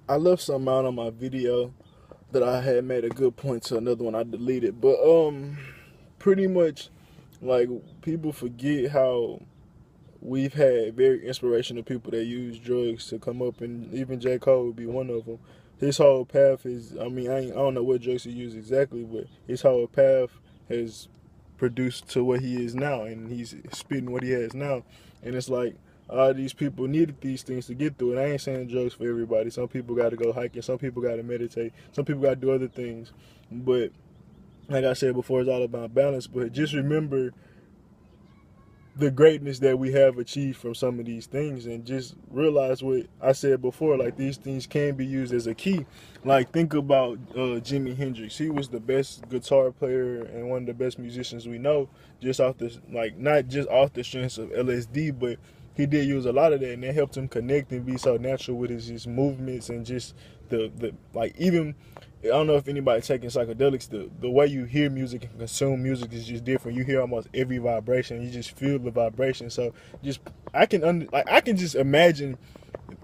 I left something out on my video that I had made a good point to another one I deleted. But pretty much like people forget how we've had very inspirational people that use drugs to come up, and even J. Cole would be one of them. His whole path is, I mean, I don't know what drugs he used exactly, but his whole path has produced to what he is now, and he's spitting what he has now. And it's like a lot of these people needed these things to get through. And I ain't saying drugs for everybody. Some people got to go hiking. Some people got to meditate. Some people got to do other things. But like I said before, it's all about balance. But just remember the greatness that we have achieved from some of these things, and just realize what I said before, like these things can be used as a key. Like think about Jimi Hendrix. He was the best guitar player and one of the best musicians we know, just off the, like, not just off the strengths of LSD, but he did use a lot of that, and that helped him connect and be so natural with his movements, and just the like, even I don't know if anybody taking psychedelics, the way you hear music and consume music is just different. You hear almost every vibration. You just feel the vibration. So just I can just imagine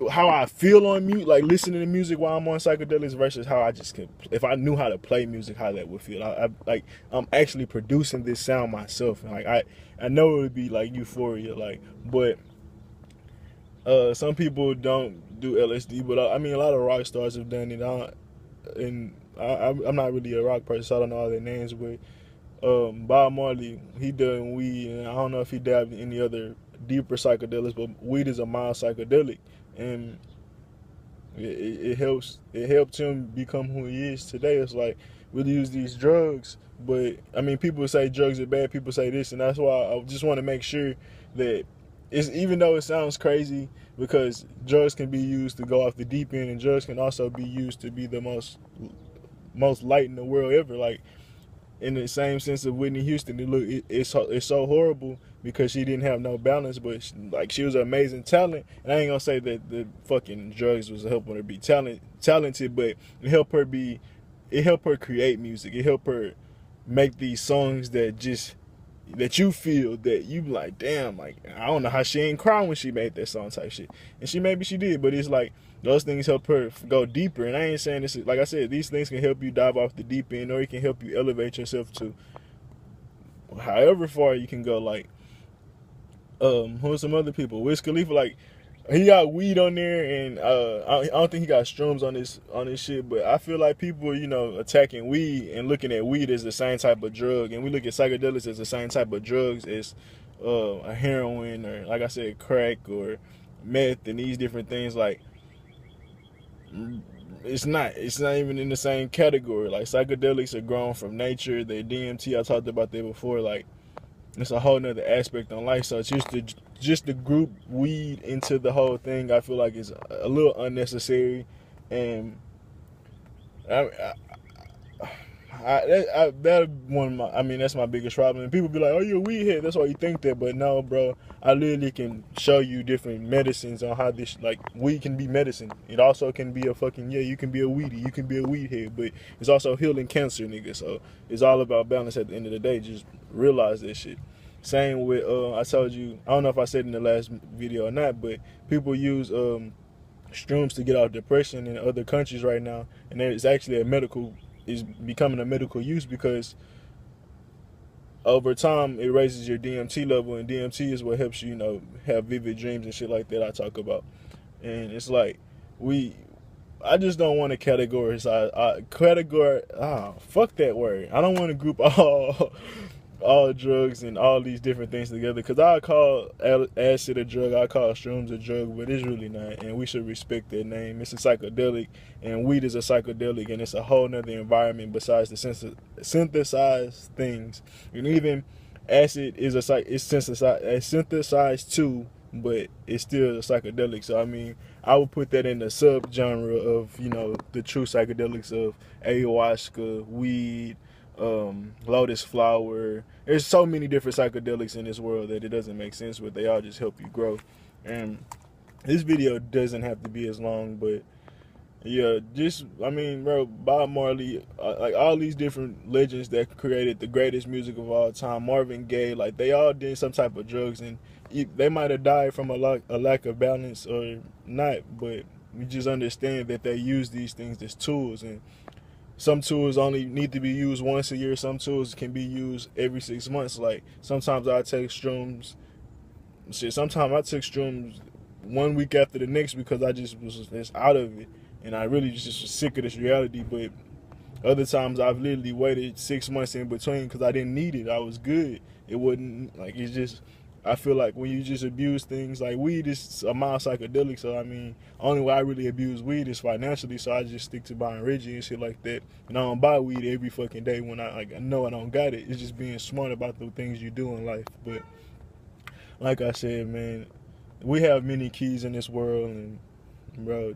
how I feel on mute, like listening to music while I'm on psychedelics, versus how I just could, if I knew how to play music, how that would feel. I like, I'm actually producing this sound myself, and like I know it would be like euphoria, like. But some people don't do LSD, but I mean a lot of rock stars have done it. And I'm not really a rock person, so I don't know all their names. But Bob Marley, he done weed, and I don't know if he dabbed in any other deeper psychedelics, but weed is a mild psychedelic, and it helps. It helped him become who he is today. It's like we use these drugs, but I mean, people say drugs are bad. People say this, and that's why I just want to make sure that it's, even though it sounds crazy, because drugs can be used to go off the deep end, and drugs can also be used to be the most light in the world ever. Like, in the same sense of Whitney Houston, it's so horrible because she didn't have no balance, but she was an amazing talent. And I ain't gonna say that the fucking drugs was helping her be talented, but it helped her create music. It helped her make these songs that you feel, that you like, damn, like, I don't know how she ain't crying when she made that song type shit. And maybe she did, but it's like those things help her go deeper. And I ain't saying this, like I said, these things can help you dive off the deep end, or it can help you elevate yourself to however far you can go. Like, who's some other people? Wiz Khalifa, like, he got weed on there, and I don't think he got shrooms on his shit. But I feel like people, attacking weed and looking at weed as the same type of drug, and we look at psychedelics as the same type of drugs as a heroin, or, like I said, crack or meth, and these different things. Like, it's not even in the same category. Like, psychedelics are grown from nature. They DMT, I talked about that before. Like, it's a whole nother aspect on life. So it's just to group weed into the whole thing, I feel like is a little unnecessary. And I, that one of my, I mean, that's my biggest problem. And people be like, "Oh, you're a weed head. That's why you think that." But no, bro. I literally can show you different medicines on how this, like, weed can be medicine. It also can be a fucking, yeah, you can be a weedy, you can be a weed head, but it's also healing cancer, nigga. So it's all about balance at the end of the day. Just realize that shit. Same with I told you, I don't know if I said in the last video or not, but people use shrooms to get out of depression in other countries right now, and it's actually is becoming a medical use, because over time it raises your DMT level, and DMT is what helps you, have vivid dreams and shit like that I talk about. And it's like, I just don't want to fuck that word. I don't want to group all drugs and all these different things together, because I call acid a drug, I call shrooms a drug, but it's really not, and we should respect that name. It's a psychedelic, and weed is a psychedelic, and it's a whole nother environment besides the synthesized things. And even acid is it's synthesized too, but it's still a psychedelic. So I mean, I would put that in the subgenre of, the true psychedelics of ayahuasca, weed, lotus flower. There's so many different psychedelics in this world that it doesn't make sense, but they all just help you grow. And this video doesn't have to be as long, but yeah, just, I mean, bro, Bob Marley, like all these different legends that created the greatest music of all time, Marvin Gaye, like they all did some type of drugs, and they might have died from a lack of balance or not, but We just understand that they use these things as tools, and some tools only need to be used once a year. Some tools can be used every 6 months. Like sometimes I take shrooms. Shit, sometimes I took shrooms 1 week after the next because I just was just out of it, and I really just was sick of this reality. But other times I've literally waited 6 months in between because I didn't need it. I was good. It wasn't like it's just. I feel like when you just abuse things like weed is a mild psychedelic, so I mean, only way I really abuse weed is financially, so I just stick to buying Reggie and shit like that. And I don't buy weed every fucking day when I know I don't got it. It's just being smart about the things you do in life. But like I said, man, we have many keys in this world, and bro,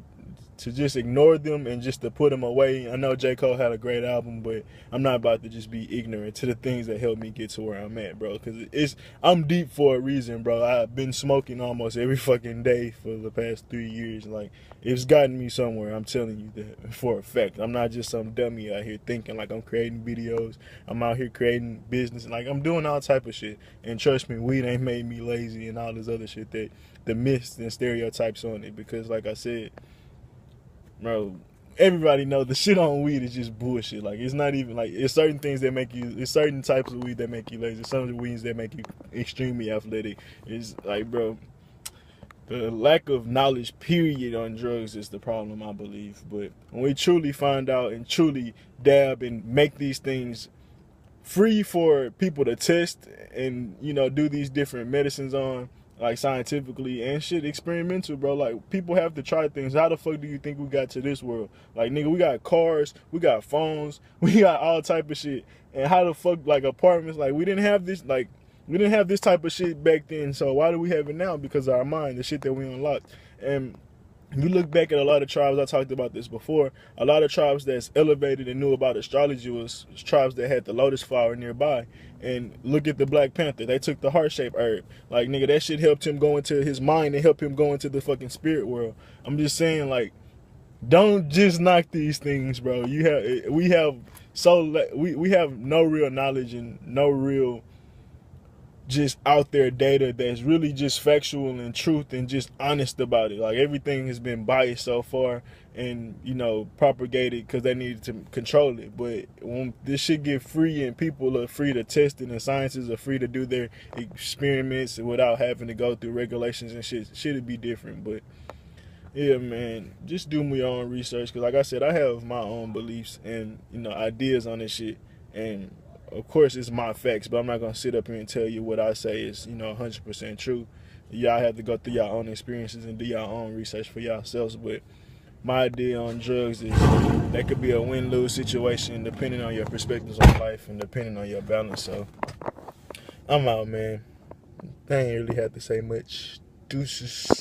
to just ignore them and just to put them away. I know J. Cole had a great album, but I'm not about to just be ignorant to the things that helped me get to where I'm at, bro. Because I'm deep for a reason, bro. I've been smoking almost every fucking day for the past 3 years. Like, it's gotten me somewhere. I'm telling you that for a fact. I'm not just some dummy out here thinking like I'm creating videos. I'm out here creating business. Like, I'm doing all type of shit. And trust me, weed ain't made me lazy and all this other shit that the myths and stereotypes on it. Because like I said, bro, everybody know the shit on weed is just bullshit. Like, it's not even like, it's certain things that make you, it's certain types of weed that make you lazy. Some of the weeds that make you extremely athletic. It's like, bro, the lack of knowledge period on drugs is the problem, I believe. But when we truly find out and truly dab and make these things free for people to test and, you know, do these different medicines on, like scientifically and shit, experimental, bro. Like, people have to try things. How the fuck do you think we got to this world? Like, nigga, we got cars, we got phones, we got all type of shit. And how the fuck, like, apartments, like, we didn't have this, like, we didn't have this type of shit back then. So why do we have it now? Because of our mind, the shit that we unlocked. And you look back at a lot of tribes, I talked about this before, a lot of tribes that's elevated and knew about astrology was tribes that had the lotus flower nearby. And look at the Black Panther. They took the heart-shaped herb. Like, nigga, that shit helped him go into his mind and help him go into the fucking spirit world. I'm just saying, like, don't just knock these things, bro. We have no real knowledge and no real just out there data that's really just factual and truth and just honest about it. Like, everything has been biased so far and, you know, propagated because they needed to control it. But when this shit get free and people are free to test it and scientists are free to do their experiments without having to go through regulations and shit'd be different. But yeah, man, just do your own research, because like I said, I have my own beliefs and, you know, ideas on this shit. And of course, it's my facts, but I'm not going to sit up here and tell you what I say is, you know, 100% true. Y'all have to go through your own experiences and do your own research for yourselves. But my idea on drugs is that could be a win-lose situation depending on your perspectives on life and depending on your balance. So I'm out, man. I ain't really have to say much. Deuces.